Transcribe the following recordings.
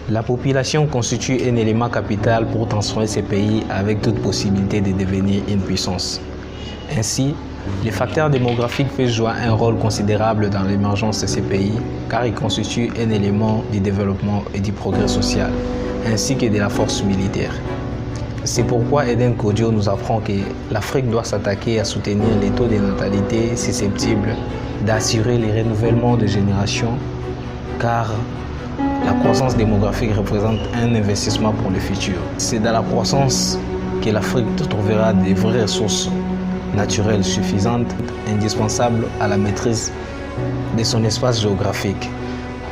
La population constitue un élément capital pour transformer ces pays avec toute possibilité de devenir une puissance. Ainsi, les facteurs démographiques peuvent jouer un rôle considérable dans l'émergence de ces pays car ils constituent un élément du développement et du progrès social, ainsi que de la force militaire. C'est pourquoi Eden Kodio nous apprend que l'Afrique doit s'attaquer à soutenir les taux de natalité susceptibles d'assurer le renouvellement de générations car la croissance démographique représente un investissement pour le futur. C'est dans la croissance que l'Afrique trouvera des vraies ressources naturelles suffisantes, indispensables à la maîtrise de son espace géographique.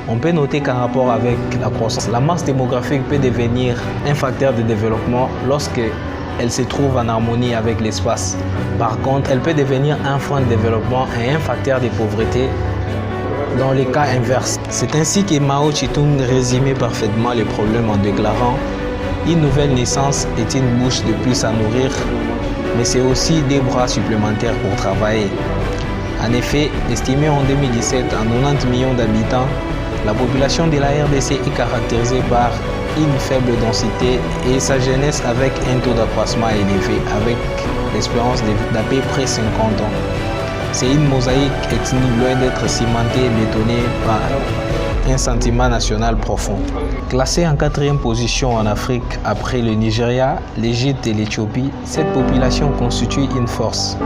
On peut noter qu'en rapport avec la croissance, la masse démographique peut devenir un facteur de développement lorsqu'elle se trouve en harmonie avec l'espace. Par contre, elle peut devenir un frein de développement et un facteur de pauvreté dans les cas inverses. C'est ainsi que Mao Tse-tung résumait parfaitement les problèmes en déclarant « Une nouvelle naissance est une bouche de plus à nourrir, mais c'est aussi des bras supplémentaires pour travailler. » En effet, estimée en 2017 à 90 millions d'habitants, la population de la RDC est caractérisée par une faible densité et sa jeunesse avec un taux d'accroissement élevé, avec l'espérance d'à peu près 50 ans. C'est une mosaïque ethnique loin d'être cimentée et bétonnée par un sentiment national profond. Classée en 4e position en Afrique après le Nigeria, l'Égypte et l'Éthiopie, cette population constitue une force.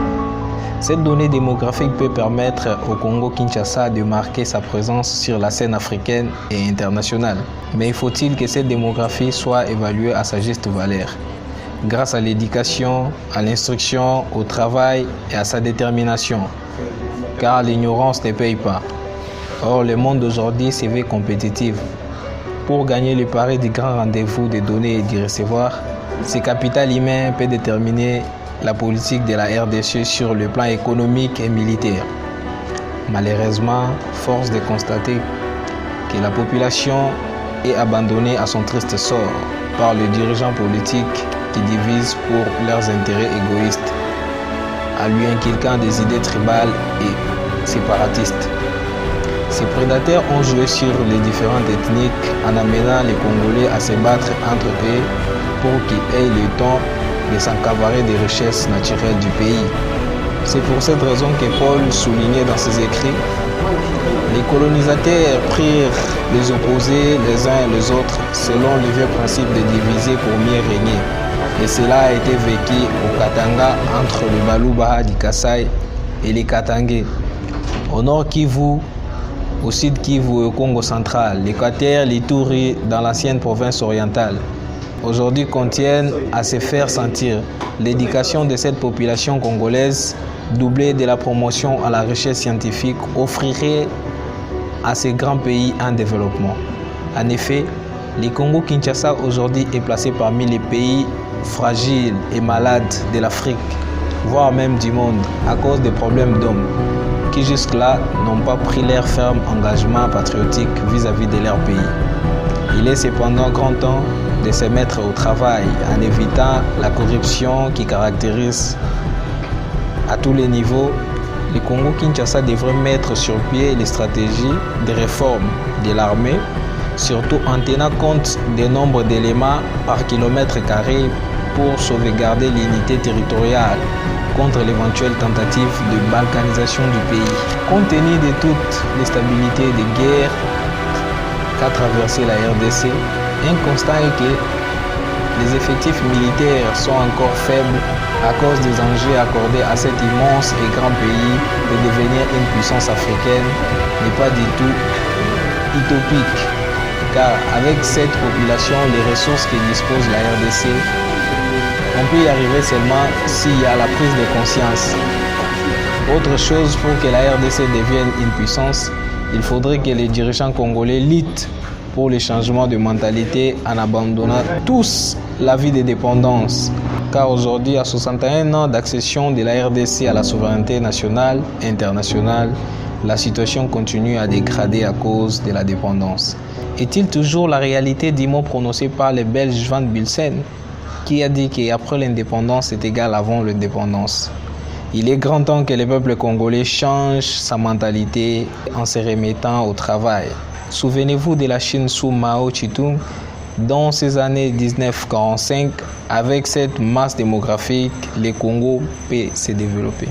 Cette donnée démographique peut permettre au Congo-Kinshasa de marquer sa présence sur la scène africaine et internationale. Mais faut-il que cette démographie soit évaluée à sa juste valeur, grâce à l'éducation, à l'instruction, au travail et à sa détermination, car l'ignorance ne paye pas. Or, le monde d'aujourd'hui se veut compétitif. Pour gagner le pari du grand rendez-vous des données et du recevoir, ce capital humain peut déterminer la politique de la RDC sur le plan économique et militaire. Malheureusement, force de constater que la population est abandonnée à son triste sort par les dirigeants politiques qui divisent pour leurs intérêts égoïstes, en lui inculquant des idées tribales et séparatistes. Ces prédateurs ont joué sur les différentes ethniques en amenant les Congolais à se battre entre eux pour qu'ils aient le temps de s'encavarer des richesses naturelles du pays. C'est pour cette raison que Paul soulignait dans ses écrits « Les colonisateurs prirent les opposés les uns et les autres selon le vieux principe de diviser pour mieux régner. Et cela a été vécu au Katanga entre le Balubaha du Kasaï et les Katangais. Au nord Kivu, au sud Kivu et au Congo central, l'Équateur, l'Ituri dans l'ancienne province orientale. Aujourd'hui contiennent à se faire sentir. L'éducation de cette population congolaise, doublée de la promotion à la richesse scientifique, offrirait à ces grands pays un développement. En effet, le Congo-Kinshasa aujourd'hui est placé parmi les pays fragiles et malades de l'Afrique, voire même du monde, à cause des problèmes d'hommes, qui jusque-là n'ont pas pris leur ferme engagement patriotique vis-à-vis de leur pays. Il est cependant grand temps de se mettre au travail en évitant la corruption qui caractérise à tous les niveaux. Le Congo-Kinshasa devrait mettre sur pied les stratégies de réforme de l'armée, surtout en tenant compte du nombre d'éléments par kilomètre carré pour sauvegarder l'unité territoriale contre l'éventuelle tentative de balkanisation du pays. Compte tenu de toute l'instabilité des guerres qu'a traversé la RDC, un constat est que les effectifs militaires sont encore faibles à cause des enjeux accordés à cet immense et grand pays. De devenir une puissance africaine n'est pas du tout utopique, car avec cette population, les ressources que dispose la RDC, on peut y arriver seulement s'il y a la prise de conscience. Autre chose, pour que la RDC devienne une puissance, il faudrait que les dirigeants congolais luttent pour les changements de mentalité en abandonnant tous la vie de dépendance. Car aujourd'hui, à 61 ans d'accession de la RDC à la souveraineté nationale et internationale, la situation continue à dégrader à cause de la dépendance. Est-il toujours la réalité du mot prononcé par le Belge Van Bilsen, qui a dit qu'après l'indépendance est égal avant l'indépendance? Il est grand temps que le peuple congolais change sa mentalité en se remettant au travail. Souvenez-vous de la Chine sous Mao Tse-tung, dans ces années 1945, avec cette masse démographique, le Congo peut se développer.